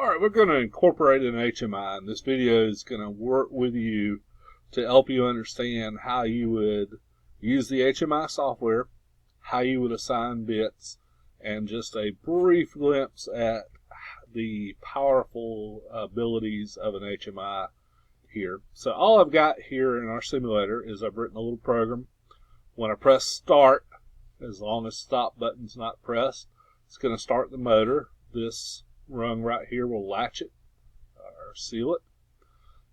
Alright, we're going to incorporate an HMI, and this video is going to work with you to help you understand how you would use the HMI software, how you would assign bits, and just a brief glimpse at the powerful abilities of an HMI here. So all I've got here in our simulator is I've written a little program. When I press start, as long as stop button's not pressed, it's going to start the motor. This rung right here will latch it or seal it,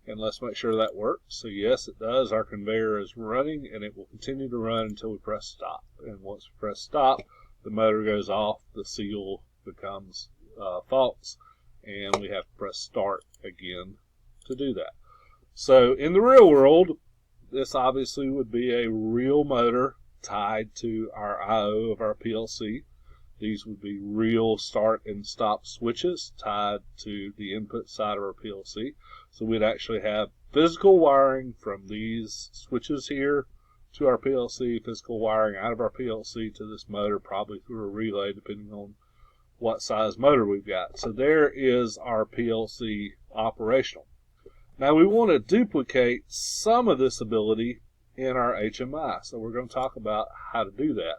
and let's make sure that works. So yes, it does. Our conveyor is running, and it will continue to run until we press stop. And once we press stop, the motor goes off, the seal becomes false, and we have to press start again to do that. So in the real world, this obviously would be a real motor tied to our I/O of our PLC. These would be real start and stop switches tied to the input side of our PLC. So we'd actually have physical wiring from these switches here to our PLC, physical wiring out of our PLC to this motor, probably through a relay depending on what size motor we've got. So there is our PLC operational. Now we want to duplicate some of this ability in our HMI. So we're going to talk about how to do that.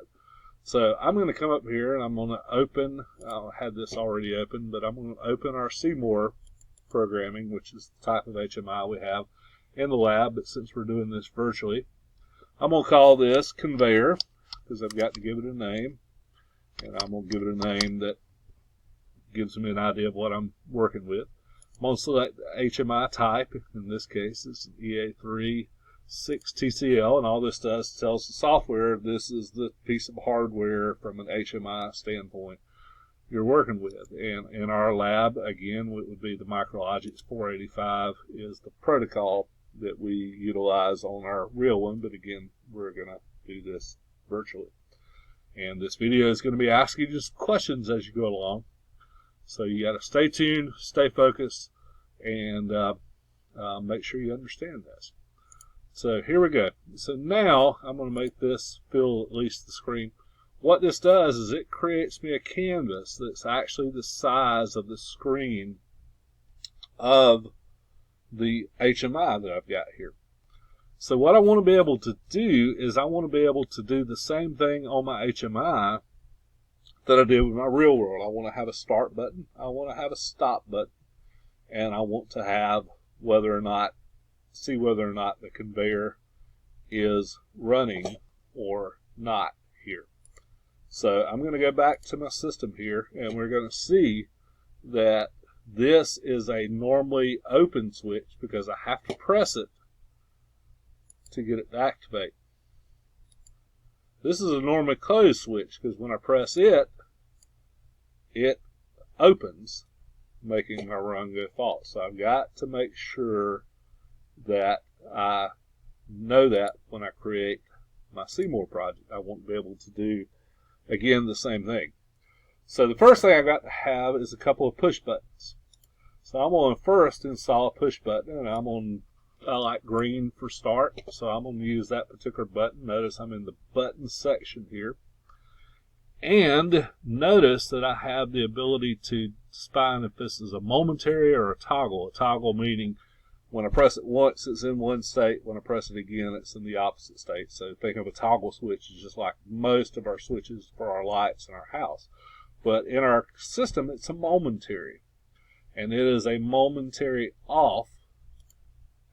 So I'm going to come up here and I'm going to open, I had this already open, but I'm going to open our Seymour programming, which is the type of HMI we have in the lab, but since we're doing this virtually, I'm going to call this conveyor because I've got to give it a name, and I'm going to give it a name that gives me an idea of what I'm working with. I'm going to select HMI type, in this case it's an EA3 6 TCL, and all this does tells the software this is the piece of hardware from an HMI standpoint you're working with. And in our lab, again, it would be the Micrologix 485 is the protocol that we utilize on our real one, but again, we're going to do this virtually. And this video is going to be asking you just questions as you go along. So you got to stay tuned, stay focused, and make sure you understand this. So here we go. So now I'm going to make this fill at least the screen. What this does is it creates me a canvas that's actually the size of the screen of the HMI that I've got here. So what I want to be able to do is I want to be able to do the same thing on my HMI that I do with my real world. I want to have a start button, I want to have a stop button, and I want to have see whether or not the conveyor is running or not here. So I'm going to go back to my system here, and we're going to see that this is a normally open switch because I have to press it to get it to activate. This is a normally closed switch because when I press it, it opens, making my run go false. So I've got to make sure that I know that when I create my Seymour project. I won't be able to do, again, the same thing. So the first thing I've got to have is a couple of push buttons. So I'm going to first install a push button, and I like green for start, so I'm going to use that particular button. Notice I'm in the button section here. And notice that I have the ability to define if this is a momentary or a toggle. A toggle meaning when I press it once, it's in one state. When I press it again, it's in the opposite state. So think of a toggle switch as just like most of our switches for our lights in our house. But in our system, it's a momentary. And it is a momentary off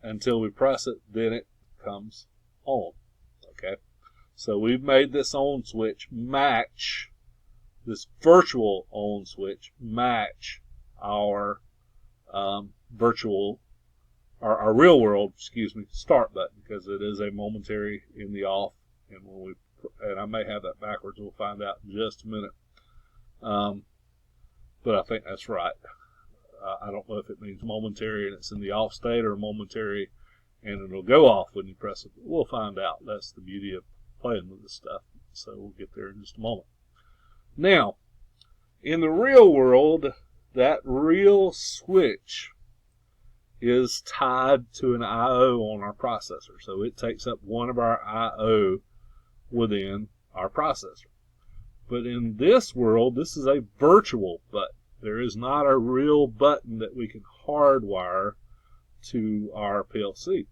until we press it, then it comes on. Okay? So we've made this on switch match, this virtual on switch match our our real world, start button, because it is a momentary in the off, and I may have that backwards. We'll find out in just a minute. But I think that's right. I don't know if it means momentary and it's in the off state or momentary and it'll go off when you press it. We'll find out. That's the beauty of playing with this stuff. So we'll get there in just a moment. Now, in the real world, that real switch is tied to an I/O on our processor. So it takes up one of our I/O within our processor. But in this world, this is a virtual button. There is not a real button that we can hardwire to our PLC.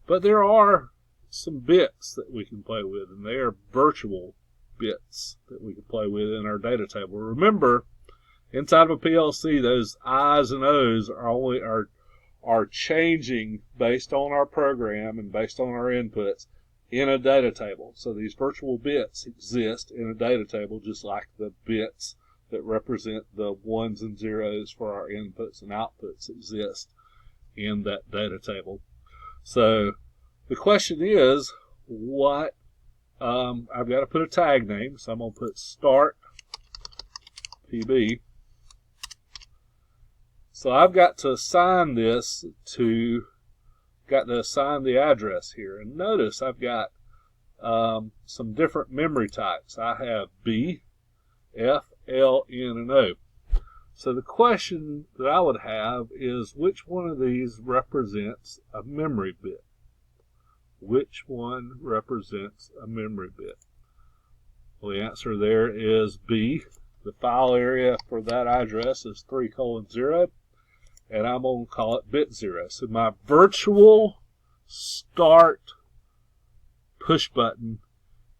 But there are some bits that we can play with, and they are virtual bits that we can play with in our data table. Remember, inside of a PLC, those I's and O's are changing based on our program and based on our inputs in a data table. So these virtual bits exist in a data table, just like the bits that represent the ones and zeros for our inputs and outputs exist in that data table. So the question is, what, I've got to put a tag name, so I'm going to put start PB. So I've got to assign this to, assign the address here. And notice I've got some different memory types. I have B, F, L, N, and O. So the question that I would have is, which one of these represents a memory bit? Which one represents a memory bit? Well, the answer there is B. The file area for that address is 3:0, and I'm going to call it bit 0. So my virtual start push button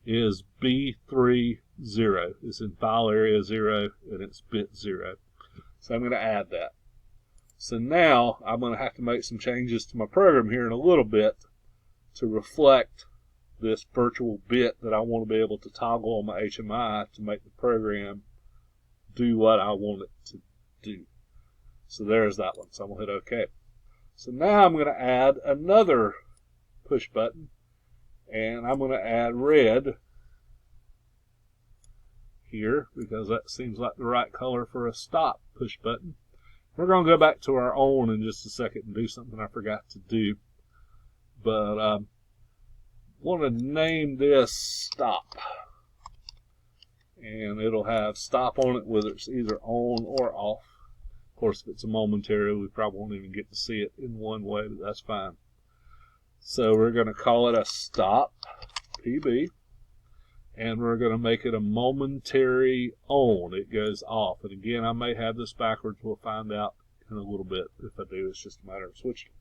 is B30. It's in file area 0, and it's bit 0. So I'm going to add that. So now I'm going to have to make some changes to my program here in a little bit to reflect this virtual bit that I want to be able to toggle on my HMI to make the program do what I want it to do. So there's that one. So I'm going to hit OK. So now I'm going to add another push button, and I'm going to add red here because that seems like the right color for a stop push button. We're going to go back to our on in just a second and do something I forgot to do. But I want to name this stop. And it'll have stop on it, whether it's either on or off. Of course, if it's a momentary, we probably won't even get to see it in one way, but that's fine. So we're going to call it a stop PB. And we're going to make it a momentary on. It goes off. And again, I may have this backwards. We'll find out in a little bit. If I do, it's just a matter of switching.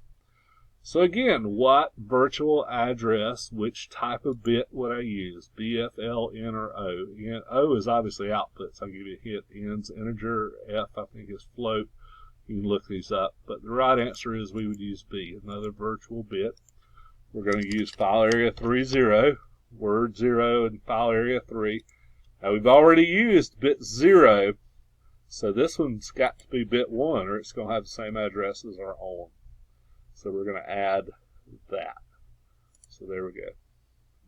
So again, what virtual address, which type of bit would I use? B, F, L, N, or O? Again, O is obviously output, so I'll give you a hint. N's integer, F I think is float. You can look these up. But the right answer is we would use B, another virtual bit. We're going to use file area 30, word 0, and file area 3. Now we've already used bit 0, so this one's got to be bit 1, or it's going to have the same address as our on. So we're going to add that. So there we go.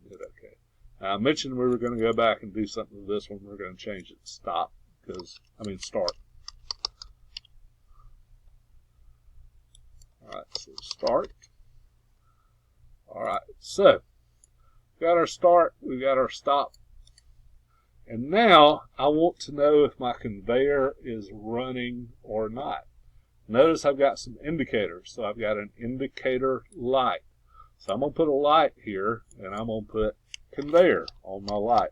Hit OK. Now I mentioned we were going to go back and do something to this one. We're going to change it to stop, start. All right, so start. All right, so we've got our start, we've got our stop. And now I want to know if my conveyor is running or not. Notice I've got some indicators. So I've got an indicator light. So I'm going to put a light here, and I'm going to put conveyor on my light.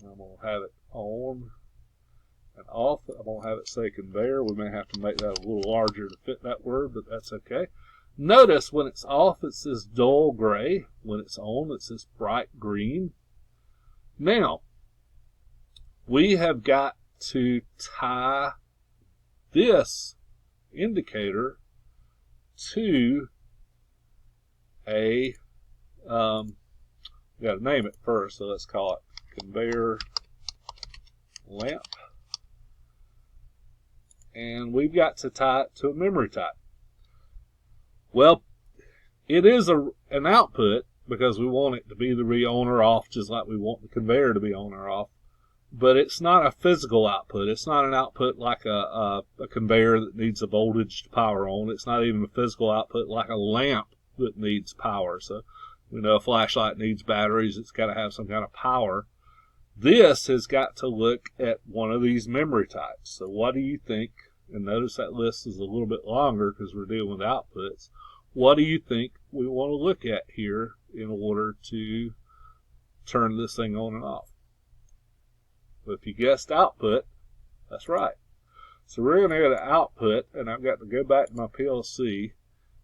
I'm going to have it on and off. I'm going to have it say conveyor. We may have to make that a little larger to fit that word, but that's okay. Notice when it's off, it says dull gray. When it's on, it says bright green. Now, we have got to tie this indicator to a, we got to name it first, so let's call it conveyor lamp. And we've got to tie it to a memory type. Well, it is an output because we want it to be the on or off, just like we want the conveyor to be on or off. But it's not a physical output. It's not an output like a conveyor that needs a voltage to power on. It's not even a physical output like a lamp that needs power. So we know a flashlight needs batteries. It's got to have some kind of power. This has got to look at one of these memory types. So what do you think? And notice that list is a little bit longer because we're dealing with outputs. What do you think we want to look at here in order to turn this thing on and off? Well, if you guessed output, That's right. So we're going to go to output, and I've got to go back to my PLC.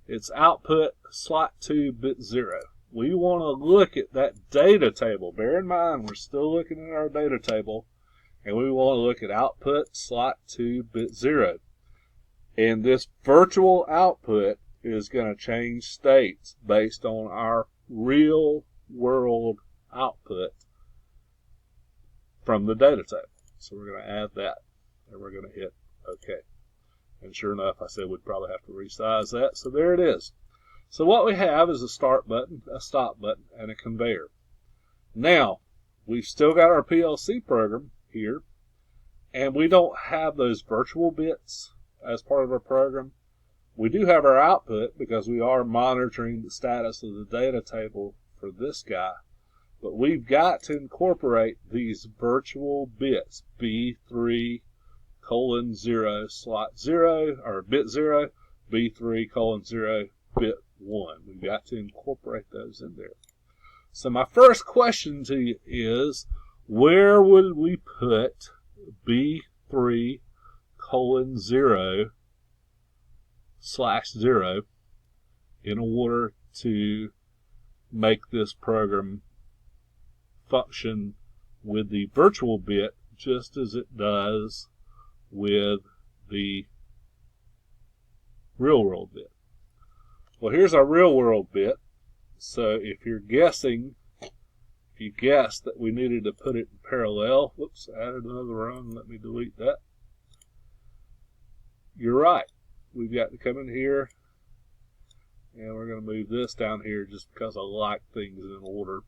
It's output slot 2 bit 0. We want to look at that data table. Bear in mind, we're still looking at our data table, and we want to look at output slot 2 bit 0. And this virtual output is going to change states based on our real world output from the data table. So we're going to add that, and we're going to hit OK. And sure enough, I said we'd probably have to resize that. So there it is. So what we have is a start button, a stop button, and a conveyor. Now, we've still got our PLC program here, and we don't have those virtual bits as part of our program. We do have our output because we are monitoring the status of the data table for this guy, but we've got to incorporate these virtual bits, B3:0 slot 0, or bit 0, B3:0 bit 1. We've got to incorporate those in there. So my first question to you is, where would we put B3:0 slash 0 in order to make this program function with the virtual bit just as it does with the real world bit? Well, here's our real world bit. So if you're guessing, if you guessed that we needed to put it in parallel, whoops, I added another rung, let me delete that. You're right. We've got to come in here, and we're going to move this down here just because I like things in order.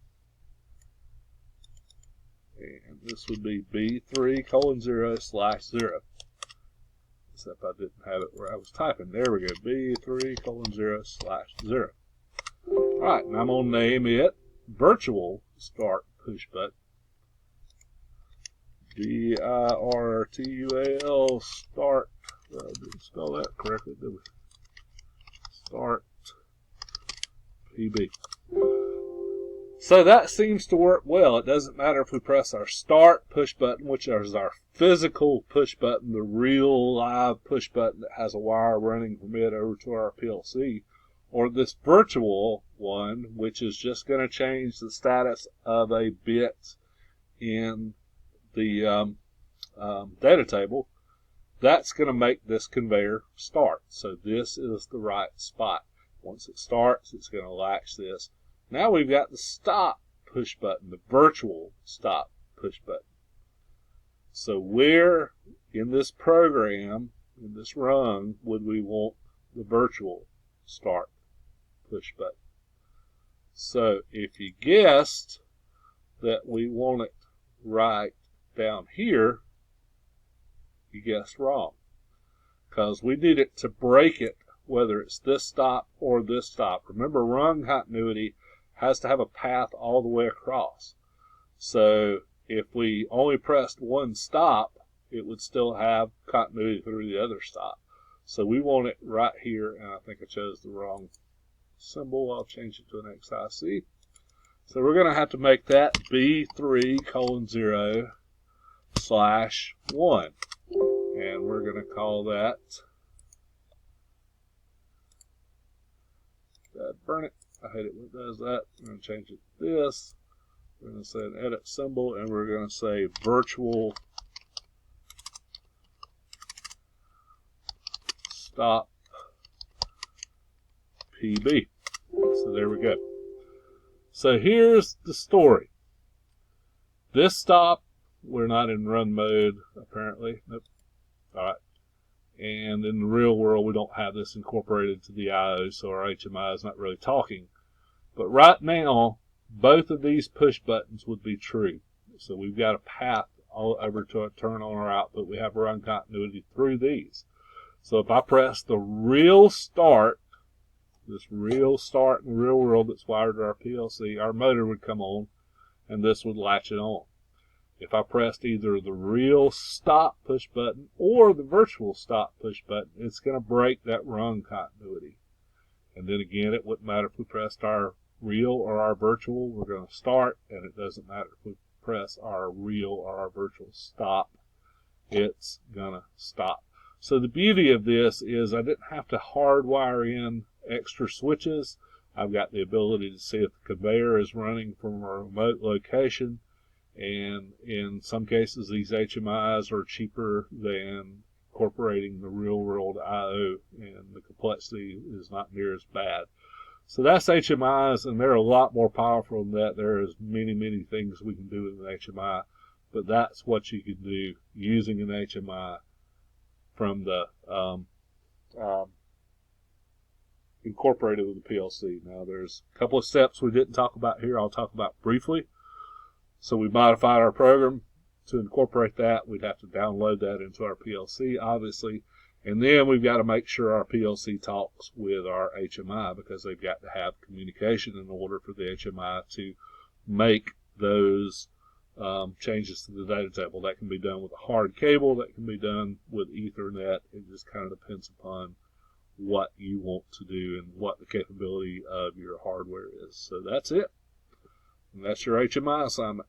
And this would be B3:0 slash 0. Except I didn't have it where I was typing. There we go, B3:0 slash 0. Alright, and I'm going to name it Virtual Start Push Button. VIRTUAL Start. I didn't spell that correctly, did we? Start PB. So that seems to work well. It doesn't matter if we press our start push button, which is our physical push button, the real live push button that has a wire running from it over to our PLC, or this virtual one, which is just going to change the status of a bit in the data table. That's going to make this conveyor start. So this is the right spot. Once it starts, it's going to latch this. Now we've got the stop push button, the virtual stop push button. So where in this program, in this rung, would we want the virtual start push button? So if you guessed that we want it right down here, you guessed wrong, because we need it to break it, whether it's this stop or this stop. Remember, rung continuity has to have a path all the way across. So if we only pressed one stop, it would still have continuity through the other stop. So we want it right here, and I think I chose the wrong symbol. I'll change it to an XIC. So we're going to have to make that B3:0 slash 1. And we're going to call that, burn it. I hate it when it does that. I'm going to change it to this. We're going to say an edit symbol, and we're going to say virtual stop PB. So there we go. So here's the story. This stop, we're not in run mode, apparently. Nope. All right. And in the real world, we don't have this incorporated to the I/O, so our HMI is not really talking. But right now, both of these push buttons would be true. So we've got a path all over to turn on our output. We have run continuity through these. So if I press the real start, this real start in the real world that's wired to our PLC, our motor would come on, and this would latch it on. If I pressed either the real stop push button or the virtual stop push button, it's going to break that run continuity. And then again, it wouldn't matter if we pressed our real or our virtual, we're going to start, and it doesn't matter if we press our real or our virtual stop, it's going to stop. So the beauty of this is I didn't have to hardwire in extra switches. I've got the ability to see if the conveyor is running from a remote location, and in some cases these HMIs are cheaper than incorporating the real-world I/O, and the complexity is not near as bad. So that's HMIs, and they're a lot more powerful than that. There is many things we can do with an HMI, but that's what you can do using an HMI from the incorporated with the PLC. Now there's a couple of steps we didn't talk about here I'll talk about briefly. So we modified our program to incorporate that. We'd have to download that into our PLC, obviously. And then we've got to make sure our PLC talks with our HMI, because they've got to have communication in order for the HMI to make those changes to the data table. That can be done with a hard cable. That can be done with Ethernet. It just kind of depends upon what you want to do and what the capability of your hardware is. So that's it. And that's your HMI assignment.